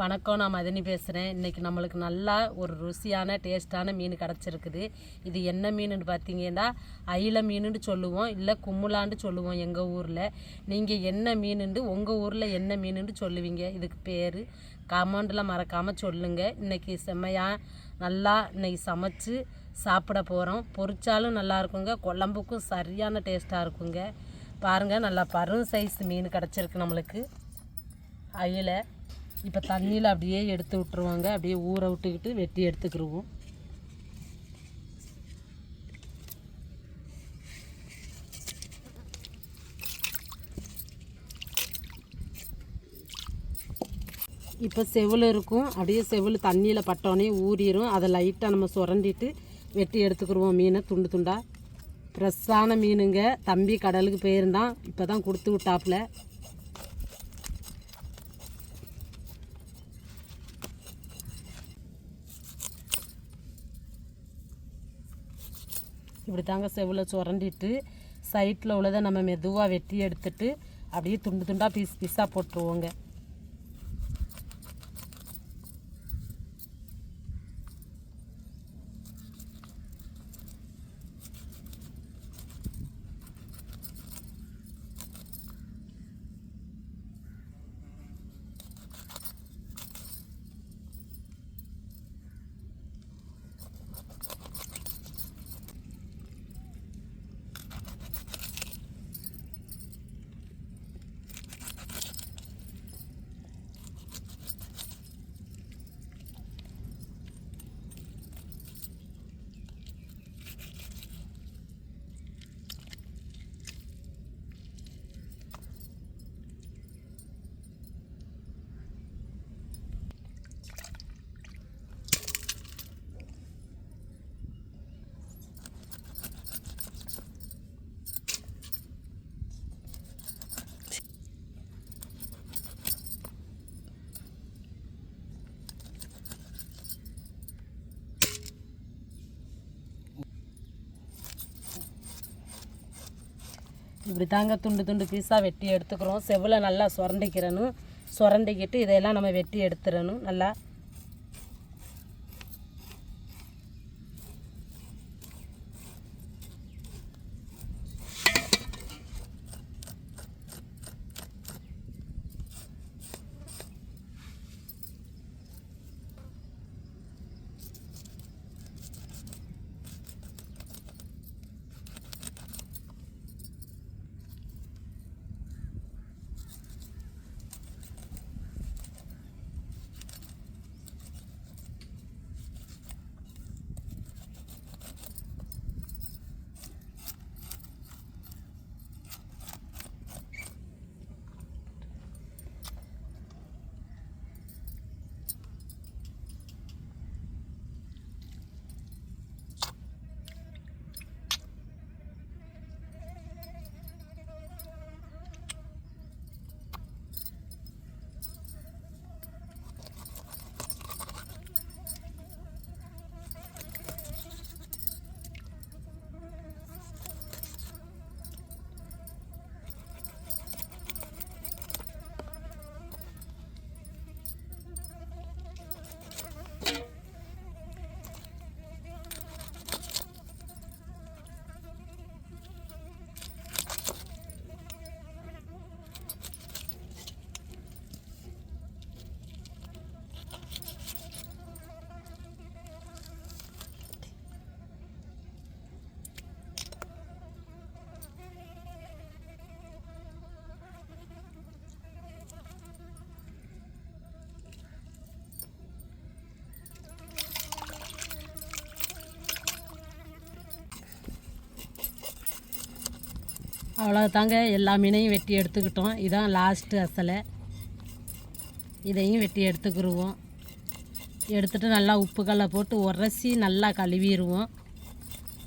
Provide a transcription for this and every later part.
வணக்கம், நான் மதினி பேசுகிறேன். இன்றைக்கி நம்மளுக்கு நல்லா ஒரு ருசியான டேஸ்ட்டான மீன் கிடச்சிருக்குது. இது என்ன மீனுன்னு பார்த்தீங்கன்னா அயில மீனுன்னு சொல்லுவோம், இல்லை கும்முலான்னு சொல்லுவோம் எங்கள் ஊரில். நீங்கள் என்ன மீனுண்டு உங்கள் ஊரில் என்ன மீனுன்னு சொல்லுவீங்க? இதுக்கு பேர் கமெண்டில் மறக்காமல் சொல்லுங்கள். இன்றைக்கி செம்மையாக நல்லா இன்றைக்கி சமைச்சு சாப்பிட போகிறோம். பொரிச்சாலும் நல்லா இருக்குங்க, குழம்புக்கும் சரியான டேஸ்ட்டாக இருக்குங்க. பாருங்கள், நல்லா பரும் சைஸ் மீன் கிடச்சிருக்கு நம்மளுக்கு அயில. இப்போ தண்ணியில் அப்படியே எடுத்து விட்டுருவாங்க, அப்படியே ஊற விட்டுக்கிட்டு வெட்டி எடுத்துக்கிடுவோம். இப்போ செவில் இருக்கும், அப்படியே செவில் தண்ணியில் பட்டோன்னே ஊறிடும். அதை லைட்டாக நம்ம சுரண்டிட்டு வெட்டி எடுத்துக்கிடுவோம் மீனை துண்டு துண்டாக. ஃப்ரெஷ்ஷான மீனுங்க. தம்பி கடலுக்கு போயிருந்தான், இப்போ தான் கொடுத்து விட்டாப்புல. இப்படி தாங்க செவில் சுரண்டிட்டு சைட்டில் உள்ளதை நம்ம மெதுவாக வெட்டி எடுத்துட்டு அப்படியே துண்டு துண்டாக பீஸ் பீஸாக போட்டுருவோங்க. இப்படி தாங்க துண்டு துண்டு பீஸாக வெட்டி எடுத்துக்கிறோம். செவில் நல்லா சுரண்டிக்கிட்டு இதையெல்லாம் நம்ம வெட்டி எடுத்துடணும் நல்லா. அவ்வளோதாங்க, எல்லா மீனையும் வெட்டி எடுத்துக்கிட்டோம். இதான் லாஸ்ட்டு அசலை. இதையும் வெட்டி எடுத்துக்கிடுவோம். எடுத்துகிட்டு நல்லா உப்புக்கல்லை போட்டு உரசி நல்லா கழுவிடுவோம்.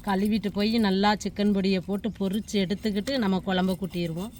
கழுவிட்டு போய் நல்லா சிக்கன் பொடியை போட்டு பொரித்து எடுத்துக்கிட்டு நம்ம குழம்பு கூட்டிடுவோம்.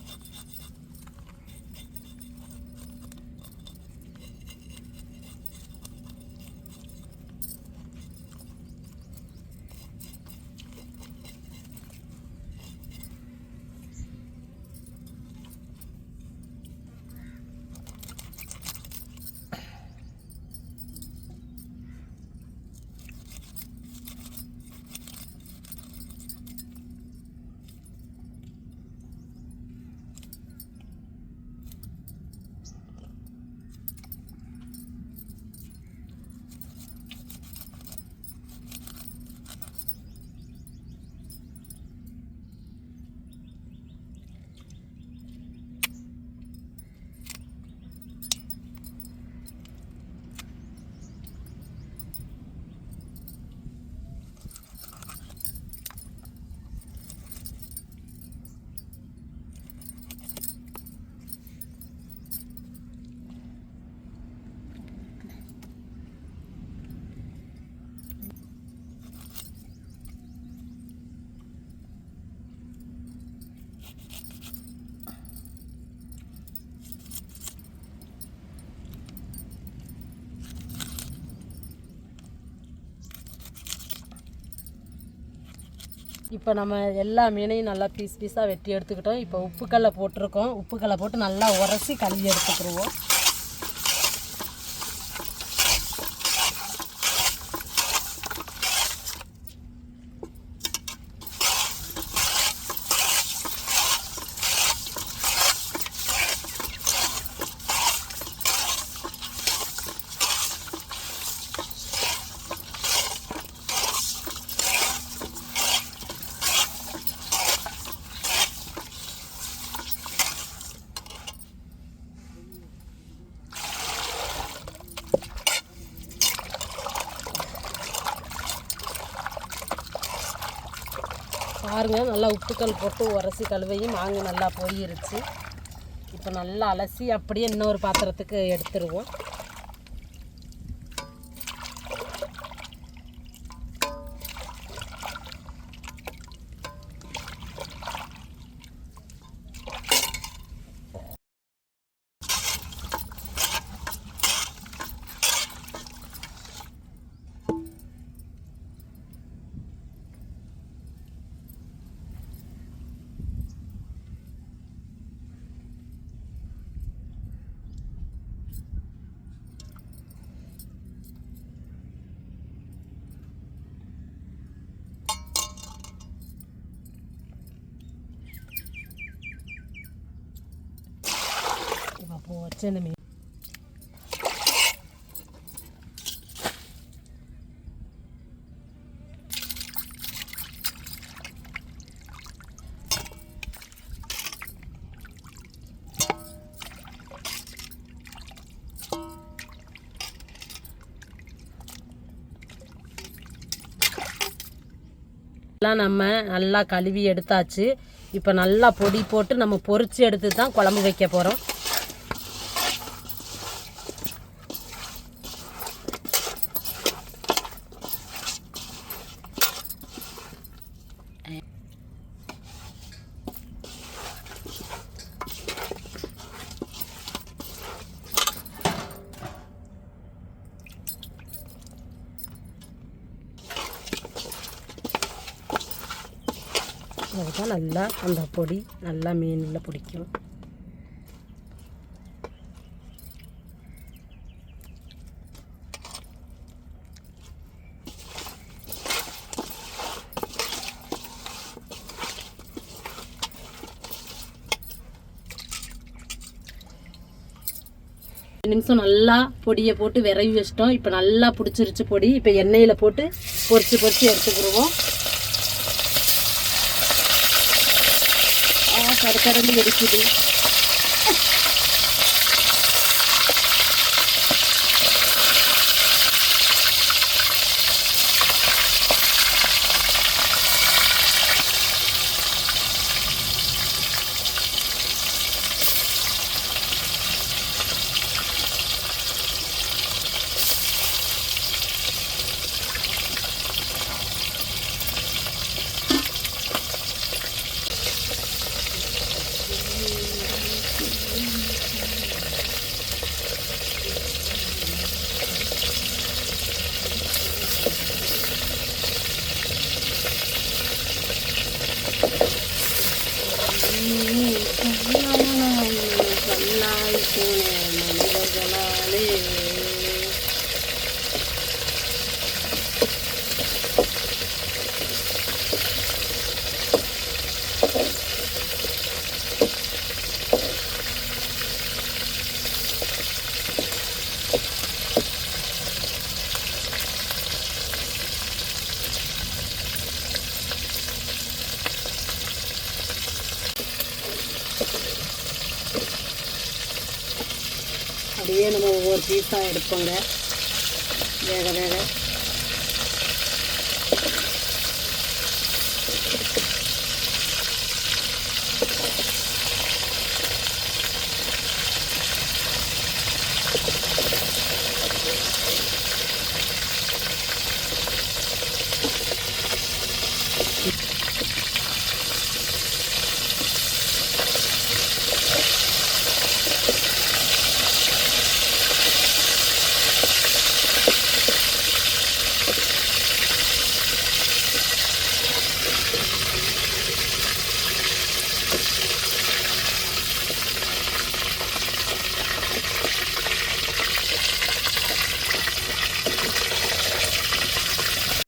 இப்போ நம்ம எல்லா மீனையும் நல்லா பீஸாக வெட்டி எடுத்துக்கிட்டோம். இப்போ உப்புக்கல்லை போட்டிருக்கோம். உப்புக்கல்லை போட்டு நல்லா உரசி கழுவி எடுத்துக்கிடுவோம். பாருங்கள், நல்லா உப்புக்கல் போட்டு உரசி கழுவையும் மாங்கு நல்லா போயிருச்சு. இப்போ நல்லா அலசி அப்படியே இன்னொரு பாத்திரத்துக்கு எடுத்துருவோம். சின்ன மீன் நம்ம நல்லா கழுவி எடுத்தாச்சு. இப்போ நல்லா பொடி போட்டு நம்ம பொரிச்சு எடுத்து தான் குழம்பு வைக்க போகிறோம். அதுதான் நல்லா அந்த பொடி நல்லா மீனில் பிடிக்கும். நிமிஷம் நல்லா பொடியை போட்டு விரவி வச்சிட்டோம். இப்போ நல்லா பிடிச்சிருச்சு பொடி. இப்போ எண்ணெயில் போட்டு பொரிச்சு எடுத்துக்கிடுவோம். கடற்கடந்து வெடிக்குது. அப்படியே நம்ம ஒவ்வொரு பீஸாக எடுப்போங்க வேக வேக.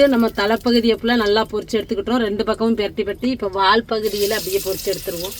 நம்ம தலைப்பகுதியை ஃபுல்லாக நல்லா பொரிச்சு எடுத்துக்கிட்டோம். 2 பக்கமும் பெரட்டி இப்போ வால் பகுதியில் அப்படியே பொரிச்சு எடுத்துருவோம்.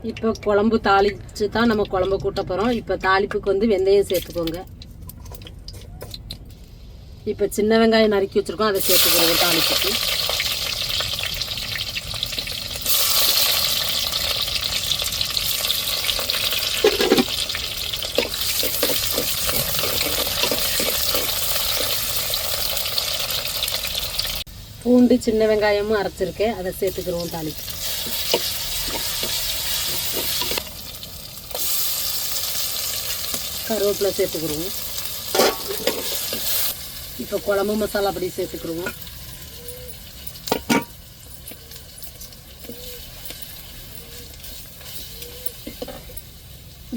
இப்போ குழம்பு தாளித்து தான் நம்ம குழம்பு கூட்ட போகிறோம். இப்போ தாளிப்புக்கு வந்து வெந்தயம் சேர்த்துக்கோங்க. இப்போ சின்ன வெங்காயம் நறுக்கி வச்சுருக்கோம், அதை சேர்த்துக்கிறோம் தாளிப்புக்கு. பூண்டு சின்ன வெங்காயமும் அரைச்சிருக்கேன், அதை சேர்த்துக்கிறோம் தாளிப்பு. கருவேப்பிலை சேர்த்துக்கிடுவோம். இப்போ குழம்பு மசாலா அப்படி சேர்த்துக்கிடுவோம்.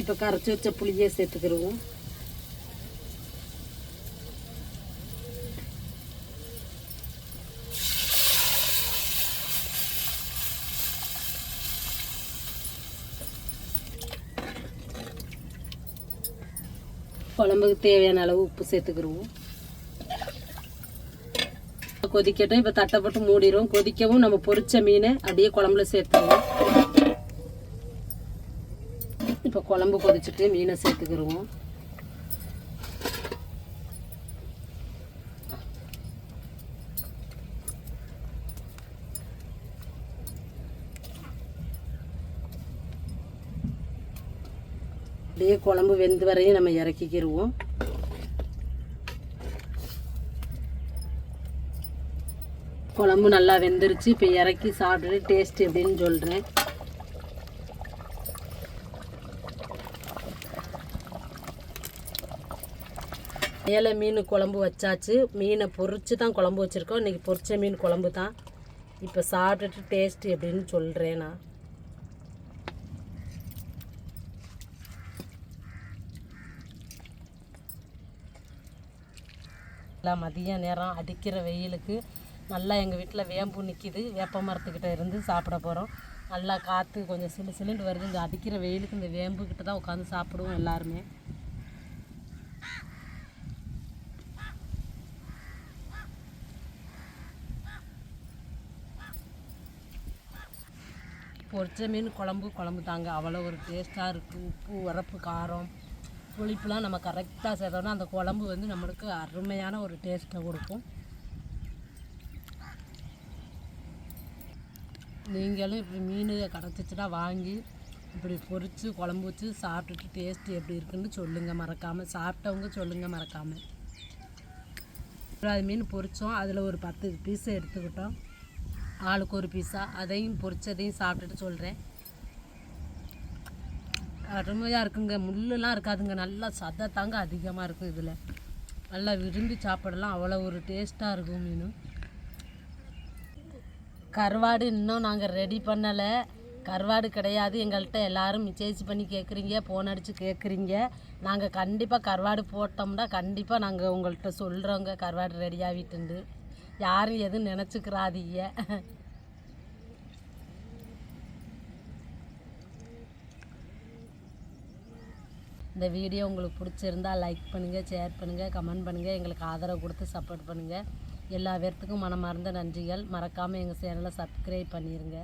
இப்போ கரைச்சி வச்ச புளியை சேர்த்துக்கிடுவோம். குழம்புக்கு தேவையான அளவு உப்பு சேர்த்துக்கிடுவோம். கொதிக்கட்டும். இப்போ தட்டை போட்டு மூடிடும். கொதிக்கவும் நம்ம பொரிச்ச மீனை அப்படியே குழம்புல சேர்த்துருவோம். இப்போ குழம்பு கொதிச்சுட்டு மீனை சேர்த்துக்கிடுவோம். அப்படியே குழம்பு வெந்து வரையும் நம்ம இறக்கிக்கிடுவோம். குழம்பு நல்லா வெந்துருச்சு. இப்போ இறக்கி சாப்பிட்டுட்டு டேஸ்ட் எப்படின்னு சொல்கிறேன். மேலே மீன் குழம்பு வச்சாச்சு. மீனை பொரிச்சு தான் குழம்பு வச்சுருக்கோம். இன்றைக்கி பொரிச்ச மீன் குழம்பு தான். இப்போ சாப்பிட்டுட்டு டேஸ்ட் எப்படின்னு சொல்கிறேன் நான். மதிய நேரம் அடிக்கிற வெயிலுக்கு நல்லா எங்கள் வீட்டில் வேம்பு நிற்கிது. வேப்ப மரத்துக்கிட்ட இருந்து சாப்பிட போகிறோம். நல்லா காற்று கொஞ்சம் சிலுண்டு வருது. இந்த அடிக்கிற வெயிலுக்கு இந்த வேம்புக்கிட்ட தான் உட்காந்து சாப்பிடுவோம் எல்லாருமே. பொரிச்ச மீன் குழம்பு தாங்க அவ்வளோ ஒரு டேஸ்ட்டாக இருக்குது. உப்பு உரப்பு காரம் புளிப்புலாம் நம்ம கரெக்டாக சேர்த்தோம்னா அந்த குழம்பு வந்து நம்மளுக்கு அருமையான ஒரு டேஸ்ட்டை கொடுக்கும். நீங்களும் இப்படி மீன் கிடச்சிச்சுன்னா வாங்கி இப்படி பொரித்து குழம்பு வச்சு சாப்பிட்டுட்டு டேஸ்ட்டு எப்படி இருக்குன்னு சொல்லுங்கள் மறக்காமல். சாப்பிட்டவங்க சொல்லுங்கள் மறக்காமல். அது மீன் பொரித்தோம். அதில் ஒரு 10 பீஸை எடுத்துக்கிட்டோம். ஆளுக்கு ஒரு பீஸாக அதையும் பொரிச்சதையும் சாப்பிட்டுட்டு சொல்கிறேன். அருமையாக இருக்குங்க. முள்ளெலாம் இருக்காதுங்க. நல்லா சதை தாங்க அதிகமாக இருக்கும். இதில் நல்லா விரும்பி சாப்பிடலாம். அவ்வளோ ஒரு டேஸ்ட்டாக இருக்கும் மீன். கருவாடு இன்னும் நாங்கள் ரெடி பண்ணலை. கருவாடு கிடையாது எங்கள்கிட்ட. எல்லோரும் மிச்சேசி பண்ணி கேட்குறீங்க, ஃபோன் அடித்து கேட்குறீங்க. நாங்கள் கண்டிப்பாக கருவாடு போட்டோம்னா கண்டிப்பாக நாங்கள் உங்கள்கிட்ட சொல்கிறோங்க கருவாடு ரெடி ஆகிட்டுண்டு. யாரும் எதுவும் நினச்சிக்கிறாதீங்க. இந்த வீடியோ உங்களுக்கு பிடிச்சிருந்தால் லைக் பண்ணுங்கள், ஷேர் பண்ணுங்கள், கமெண்ட் பண்ணுங்கள். எங்களுக்கு ஆதரவு கொடுத்து சப்போர்ட் பண்ணுங்கள். எல்லா பேர்த்துக்கும் மனமார்ந்த நன்றிகள். மறக்காமல் எங்கள் சேனலை சப்ஸ்கிரைப் பண்ணிடுங்க.